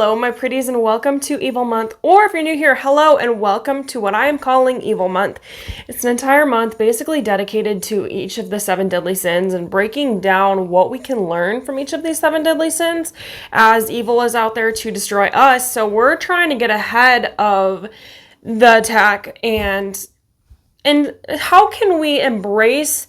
Hello, my pretties, and welcome to Evil Month. Or if you're new here, hello and welcome to what I am calling Evil Month. It's an entire month basically dedicated to each of the 7 deadly sins and breaking down what we can learn from each of these 7 deadly sins, as evil is out there to destroy us. So we're trying to get ahead of the attack, and how can we embrace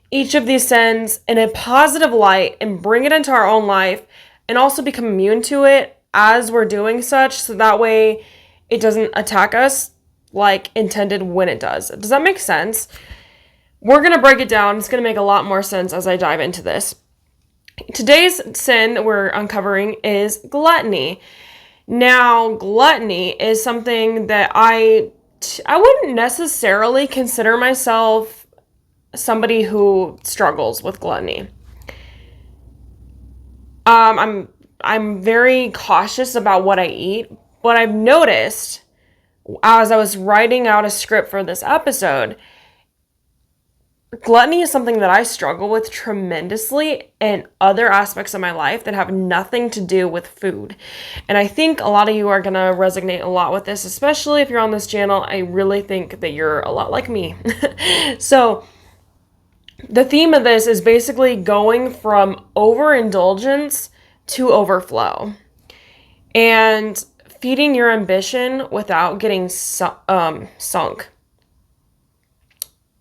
each of these sins in a positive light and bring it into our own life and also become immune to it as we're doing such, so that way it doesn't attack us like intended when it does. Does that make sense? We're going to break it down. It's going to make a lot more sense as I dive into this. Today's sin we're uncovering is gluttony. Now, gluttony is something that I wouldn't necessarily consider myself somebody who struggles with gluttony. I'm very cautious about what I eat, but I've noticed as I was writing out a script for this episode, gluttony is something that I struggle with tremendously in other aspects of my life that have nothing to do with food. And I think a lot of you are going to resonate a lot with this, especially if you're on this channel. I really think that you're a lot like me. So the theme of this is basically going from overindulgence to overflow and feeding your ambition without getting sunk. I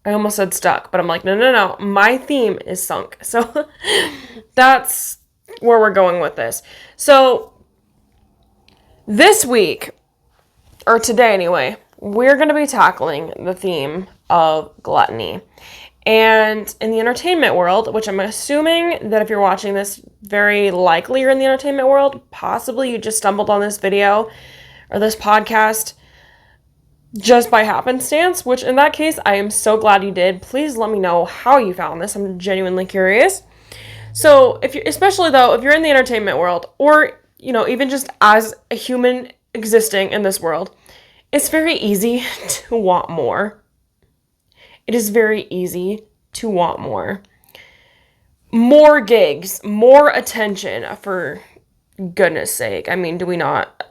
almost said stuck, but I'm like, no. My theme is sunk. So that's where we're going with this. So this week, or today anyway, we're going to be tackling the theme of gluttony. And in the entertainment world, which I'm assuming that if you're watching this, very likely you're in the entertainment world. Possibly you just stumbled on this video or this podcast just by happenstance, which in that case, I am so glad you did. Please let me know how you found this. I'm genuinely curious. So especially though, if you're in the entertainment world, or, even just as a human existing in this world, it's very easy to want more. It is very easy to want more. More gigs, more attention, for goodness sake. I mean, do we not?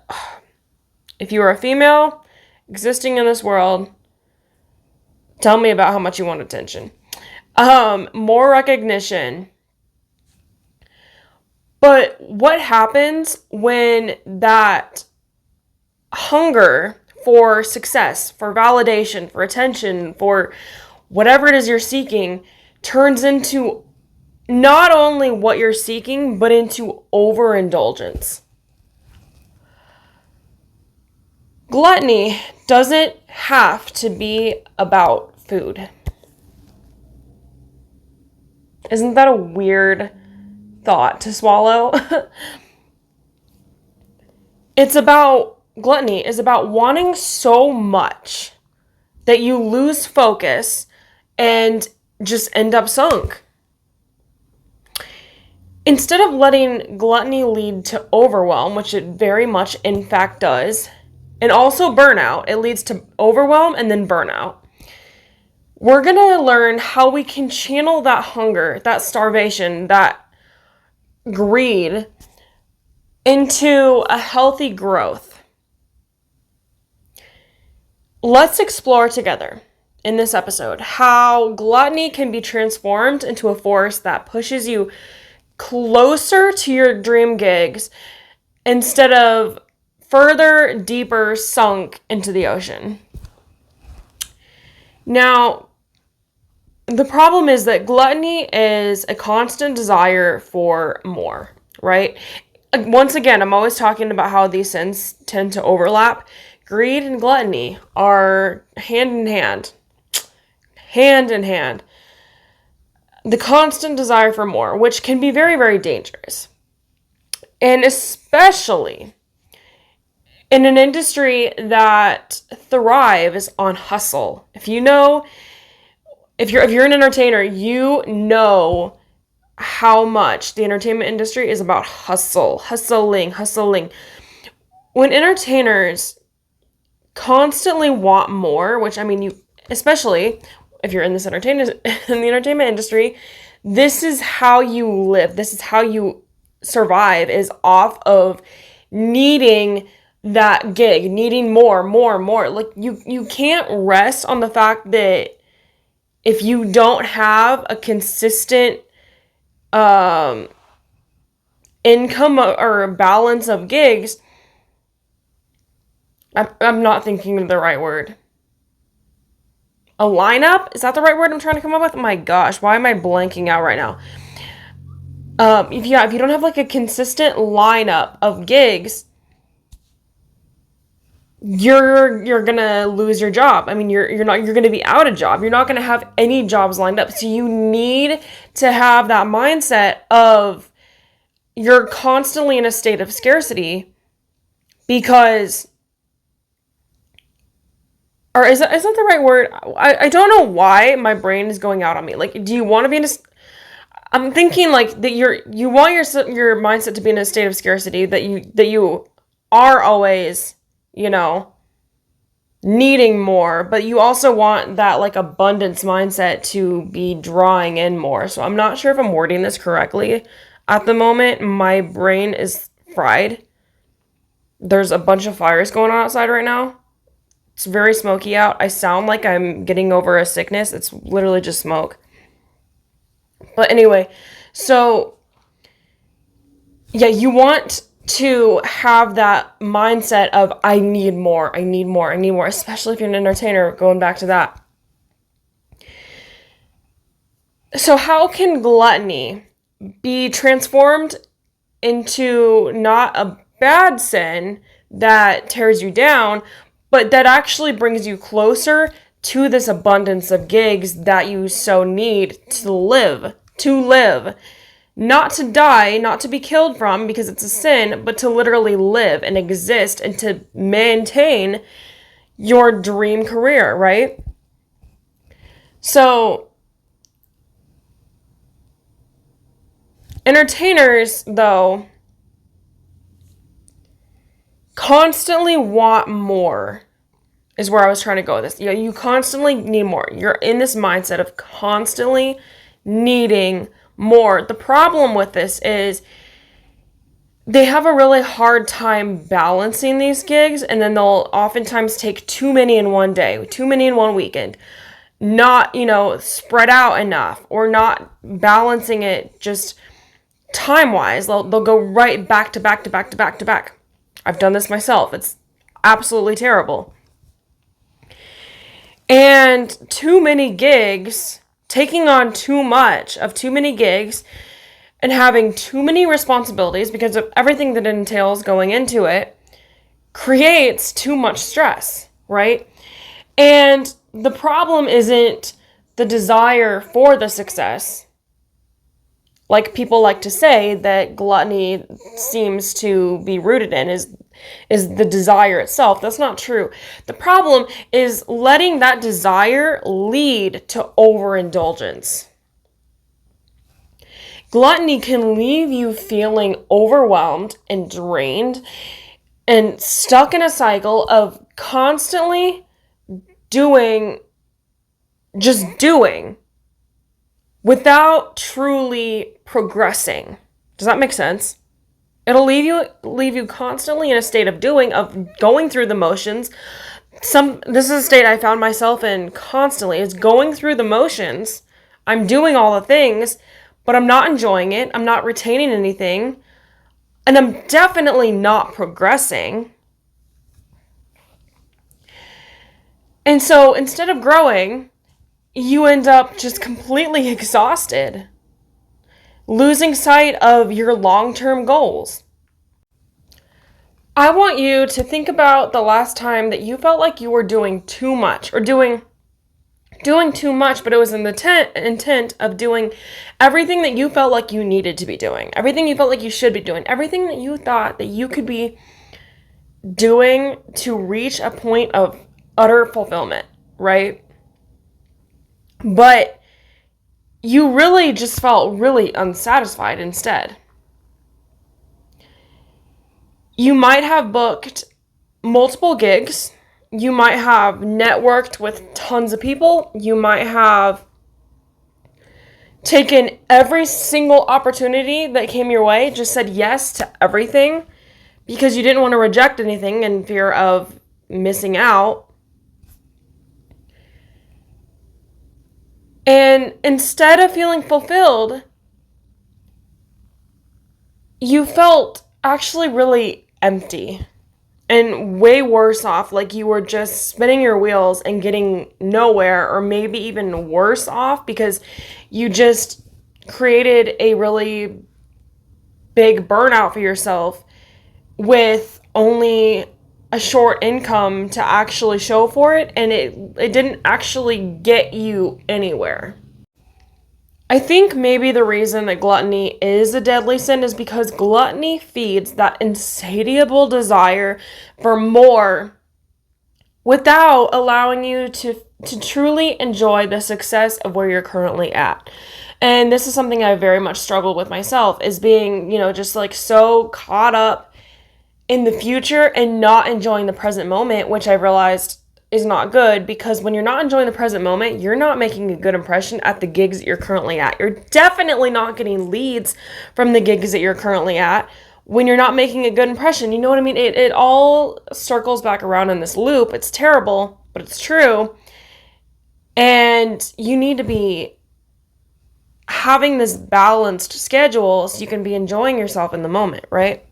If you are a female existing in this world, tell me about how much you want attention. More recognition. But what happens when that hunger for success, for validation, for attention, for whatever it is you're seeking, turns into not only what you're seeking, but into overindulgence? Gluttony doesn't have to be about food. Isn't that a weird thought to swallow? Gluttony is about wanting so much that you lose focus and just end up sunk. Instead of letting gluttony lead to overwhelm, which it very much in fact does, and also burnout, it leads to overwhelm and then burnout. We're going to learn how we can channel that hunger, that starvation, that greed into a healthy growth. Let's explore together in this episode how gluttony can be transformed into a force that pushes you closer to your dream gigs instead of further, deeper sunk into the ocean. Now, the problem is that gluttony is a constant desire for more, right? Once again, I'm always talking about how these sins tend to overlap. Greed and gluttony are hand in hand. Hand in hand. The constant desire for more, which can be very, very dangerous. And especially in an industry that thrives on hustle. If you're an entertainer, you know how much the entertainment industry is about hustling. When entertainers constantly want more, which especially if you're in the entertainment industry, this is how you live. This is how you survive, is off of needing that gig, needing more. Like you can't rest on the fact that if you don't have a consistent income or a balance of gigs, I'm not thinking of the right word. A lineup? Is that the right word I'm trying to come up with? Oh my gosh, why am I blanking out right now? If you don't have like a consistent lineup of gigs, you're gonna lose your job. I mean, you're gonna be out of job. You're not gonna have any jobs lined up. So you need to have that mindset of you're constantly in a state of scarcity, because, or is that the right word? I don't know why my brain is going out on me. Like, do you want to be in a, I'm thinking like that you want your mindset to be in a state of scarcity, that you are always, needing more, but you also want that like abundance mindset to be drawing in more. So I'm not sure if I'm wording this correctly. At the moment, my brain is fried. There's a bunch of fires going on outside right now. It's very smoky out. I sound like I'm getting over a sickness. It's literally just smoke. But anyway, so yeah, you want to have that mindset of I need more, especially if you're an entertainer, going back to that. So how can gluttony be transformed into not a bad sin that tears you down, but that actually brings you closer to this abundance of gigs that you so need to live, not to die, not to be killed from because it's a sin, but to literally live and exist and to maintain your dream career, right? So entertainers, though, constantly want more, is where I was trying to go with this. You constantly need more. You're in this mindset of constantly needing more. The problem with this is they have a really hard time balancing these gigs, and then they'll oftentimes take too many in one day, too many in one weekend, not, spread out enough, or not balancing it just time-wise. They'll go right back to back to back to back to back. I've done this myself. It's absolutely terrible. And too many gigs, taking on too much of too many gigs, and having too many responsibilities because of everything that entails going into it, creates too much stress, right? And the problem isn't the desire for the success. Like people like to say that gluttony seems to be rooted in is the desire itself. That's not true. The problem is letting that desire lead to overindulgence. Gluttony can leave you feeling overwhelmed and drained and stuck in a cycle of constantly doing without truly progressing. Does that make sense? It'll leave you constantly in a state of going through the motions. This is a state I found myself in constantly, is going through the motions. I'm doing all the things, but I'm not enjoying it. I'm not retaining anything. And I'm definitely not progressing. And so instead of growing, you end up just completely exhausted, losing sight of your long-term goals. I want you to think about the last time that you felt like you were doing too much, or doing too much, but it was in the intent of doing everything that you felt like you needed to be doing, everything you felt like you should be doing, everything that you thought that you could be doing to reach a point of utter fulfillment, right? But you really just felt really unsatisfied instead. You might have booked multiple gigs. You might have networked with tons of people. You might have taken every single opportunity that came your way, just said yes to everything, because you didn't want to reject anything in fear of missing out. And instead of feeling fulfilled, you felt actually really empty and way worse off, like you were just spinning your wheels and getting nowhere, or maybe even worse off because you just created a really big burnout for yourself with only a short income to actually show for it, and it didn't actually get you anywhere. I think maybe the reason that gluttony is a deadly sin is because gluttony feeds that insatiable desire for more without allowing you to truly enjoy the success of where you're currently at. And this is something I very much struggled with myself, is being, just like so caught up in the future and not enjoying the present moment, which I realized is not good, because when you're not enjoying the present moment, you're not making a good impression at the gigs that you're currently at. You're definitely not getting leads from the gigs that you're currently at when you're not making a good impression. You know what I mean? It all circles back around in this loop. It's terrible, but it's true. And you need to be having this balanced schedule so you can be enjoying yourself in the moment, right?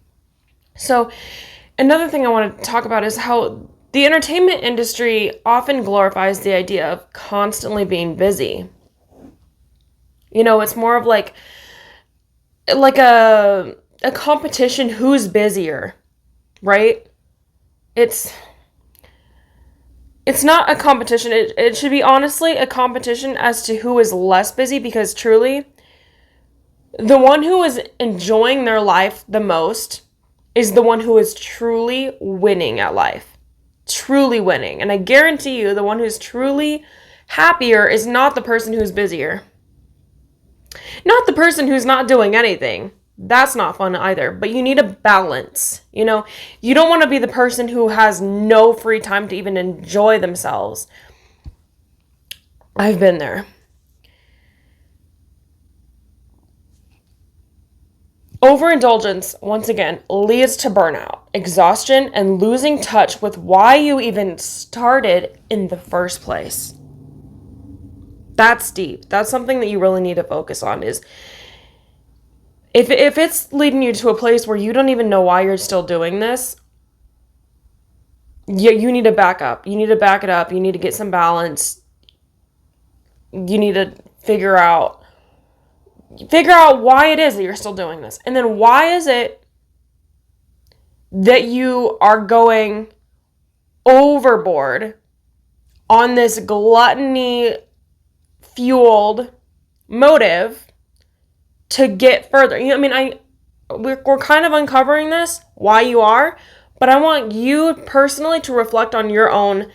So another thing I want to talk about is how the entertainment industry often glorifies the idea of constantly being busy. It's more of like a competition, who's busier, right? It's not a competition. It should be honestly a competition as to who is less busy, because truly, the one who is enjoying their life the most is the one who is truly winning at life. Truly winning. And I guarantee you, the one who's truly happier is not the person who's busier. Not the person who's not doing anything. That's not fun either. But you need a balance. You don't want to be the person who has no free time to even enjoy themselves. I've been there. Overindulgence, once again, leads to burnout, exhaustion, and losing touch with why you even started in the first place. That's deep. That's something that you really need to focus on, is if it's leading you to a place where you don't even know why you're still doing this, you need to back up. You need to back it up. You need to get some balance. You need to figure out why it is that you're still doing this. And then why is it that you are going overboard on this gluttony fueled motive to get further? We're kind of uncovering this, why you are, but I want you personally to reflect on your own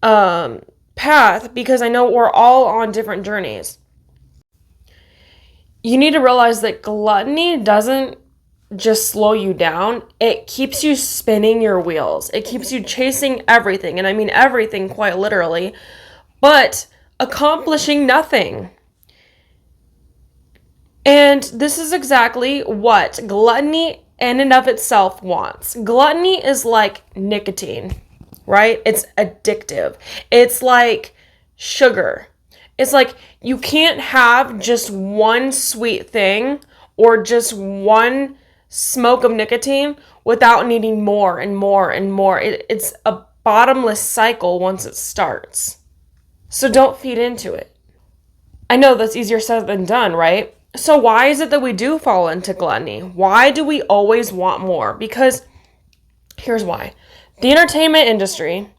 path, because I know we're all on different journeys. You need to realize that gluttony doesn't just slow you down. It keeps you spinning your wheels. It keeps you chasing everything. And I mean everything quite literally, but accomplishing nothing. And this is exactly what gluttony in and of itself wants. Gluttony is like nicotine, right? It's addictive. It's like sugar. It's like you can't have just one sweet thing or just one smoke of nicotine without needing more and more and more. It's a bottomless cycle once it starts. So don't feed into it. I know that's easier said than done, right? So why is it that we do fall into gluttony? Why do we always want more? Because here's why. The entertainment industry,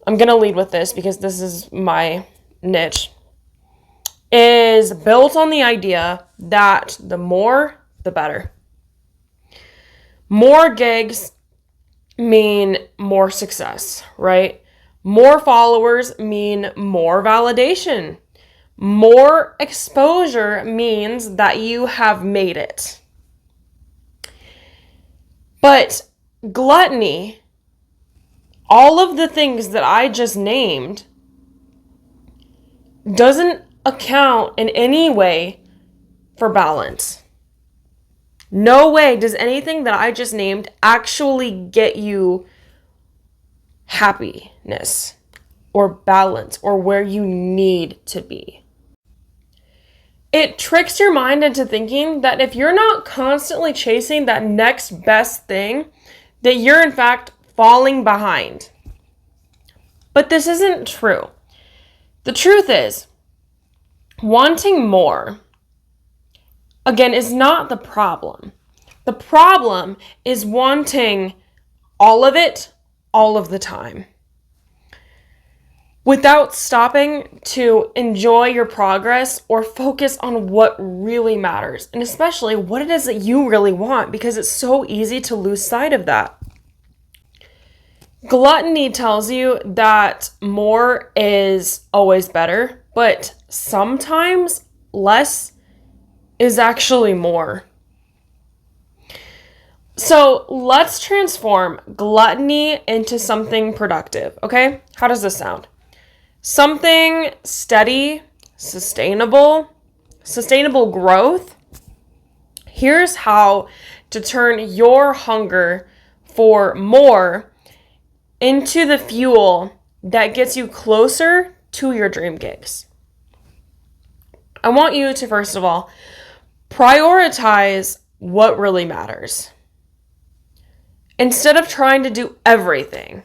I'm going to lead with this because this is my niche, is built on the idea that the more, the better. More gigs mean more success, right? More followers mean more validation. More exposure means that you have made it. But gluttony, all of the things that I just named, doesn't account in any way for balance. No way does anything that I just named actually get you happiness or balance or where you need to be. It tricks your mind into thinking that if you're not constantly chasing that next best thing, that you're in fact falling behind. But this isn't true. The truth is, wanting more, again, is not the problem. The problem is wanting all of it, all of the time, without stopping to enjoy your progress or focus on what really matters, and especially what it is that you really want, because it's so easy to lose sight of that. Gluttony tells you that more is always better, but sometimes less is actually more. So let's transform gluttony into something productive, okay? How does this sound? Something steady, sustainable growth. Here's how to turn your hunger for more into the fuel that gets you closer to your dream gigs. I want you to, first of all, prioritize what really matters. Instead of trying to do everything,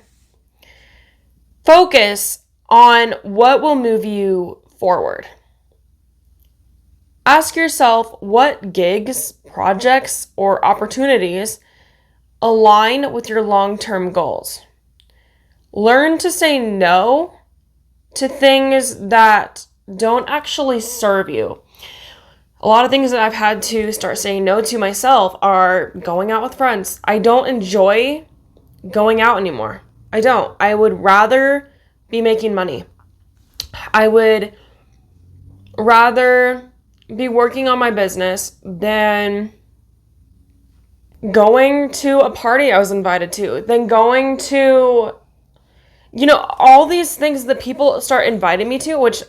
focus on what will move you forward. Ask yourself what gigs, projects, or opportunities align with your long-term goals. Learn to say no to things that don't actually serve you. A lot of things that I've had to start saying no to myself are going out with friends. I don't enjoy going out anymore. I don't. I would rather be making money. I would rather be working on my business than going to a party I was invited to, than going to, all these things that people start inviting me to, which,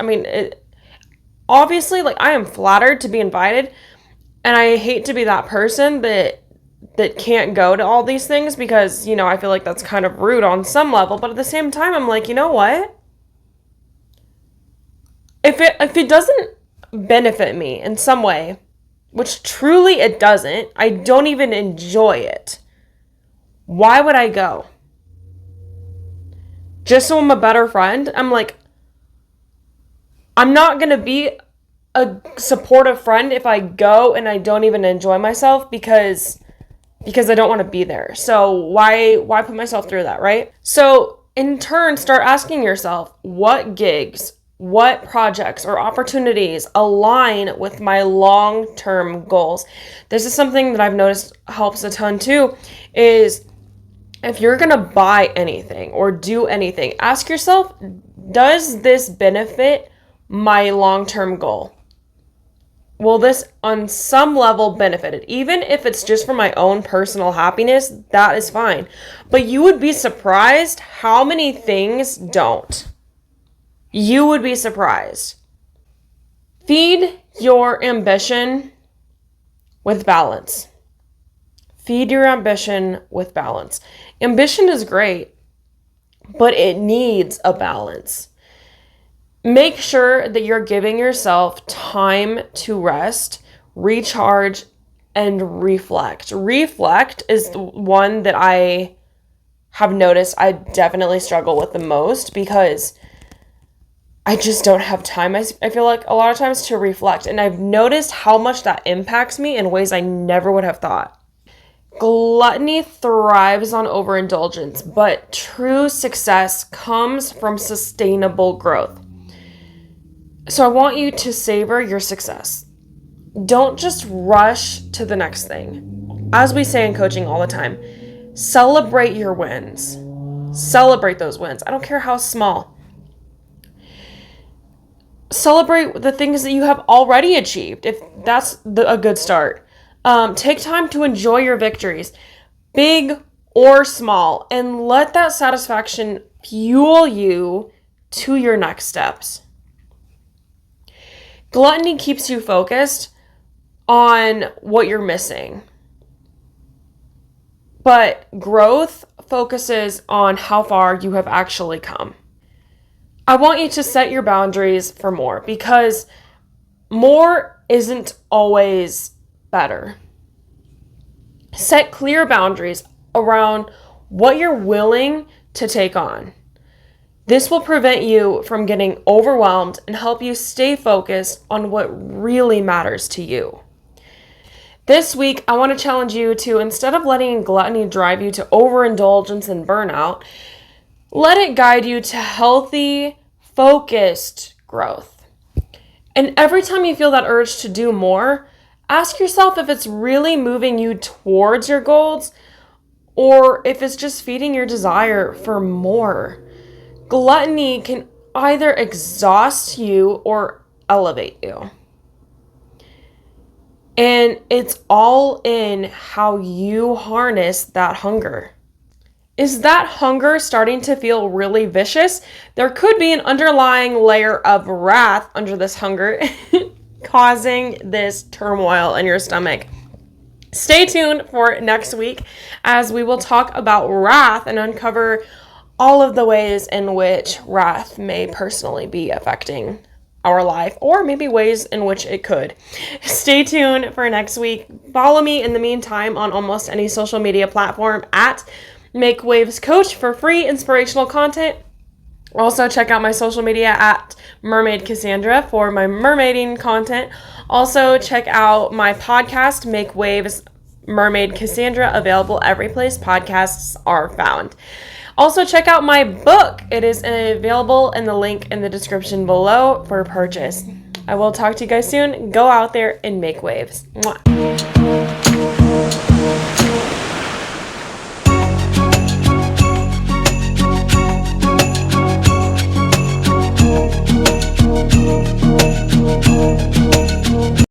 obviously, I am flattered to be invited, and I hate to be that person that can't go to all these things because, I feel like that's kind of rude on some level, but at the same time, I'm like, you know what? If it doesn't benefit me in some way, which truly it doesn't, I don't even enjoy it, why would I go? Just so I'm a better friend? I'm not going to be a supportive friend if I go and I don't even enjoy myself because I don't want to be there. So why put myself through that, right? So in turn, start asking yourself, what gigs, what projects or opportunities align with my long-term goals? This is something that I've noticed helps a ton too, is if you're going to buy anything or do anything, ask yourself, does this benefit my long-term goal? Will this on some level benefit it? Even if it's just for my own personal happiness, that is fine. But you would be surprised how many things don't. You would be surprised. Feed your ambition with balance. Feed your ambition with balance. Ambition is great, but it needs a balance. Make sure that you're giving yourself time to rest, recharge, and reflect. Reflect is the one that I have noticed I definitely struggle with the most because I just don't have time, I feel like, a lot of times to reflect. And I've noticed how much that impacts me in ways I never would have thought. Gluttony thrives on overindulgence, but true success comes from sustainable growth. So I want you to savor your success. Don't just rush to the next thing. As we say in coaching all the time, celebrate your wins. Celebrate those wins. I don't care how small. Celebrate the things that you have already achieved, if that's a good start. Take time to enjoy your victories, big or small, and let that satisfaction fuel you to your next steps. Gluttony keeps you focused on what you're missing. but growth focuses on how far you have actually come. I want you to set your boundaries for more, because more isn't always better. Set clear boundaries around what you're willing to take on. This will prevent you from getting overwhelmed and help you stay focused on what really matters to you. This week, I want to challenge you to, instead of letting gluttony drive you to overindulgence and burnout, let it guide you to healthy, focused growth. And every time you feel that urge to do more, ask yourself if it's really moving you towards your goals or if it's just feeding your desire for more. Gluttony can either exhaust you or elevate you. And it's all in how you harness that hunger. Is that hunger starting to feel really vicious? There could be an underlying layer of wrath under this hunger causing this turmoil in your stomach. Stay tuned for next week as we will talk about wrath and uncover all of the ways in which wrath may personally be affecting our life, or maybe ways in which it could. Stay tuned for next week. Follow me in the meantime on almost any social media platform at Make Waves Coach for free inspirational content. Also, check out my social media at Mermaid Cassandra for my mermaiding content. Also, check out my podcast, Make Waves Mermaid Cassandra, available every place podcasts are found. Also, check out my book. It is available in the link in the description below for purchase. I will talk to you guys soon. Go out there and make waves. Mwah.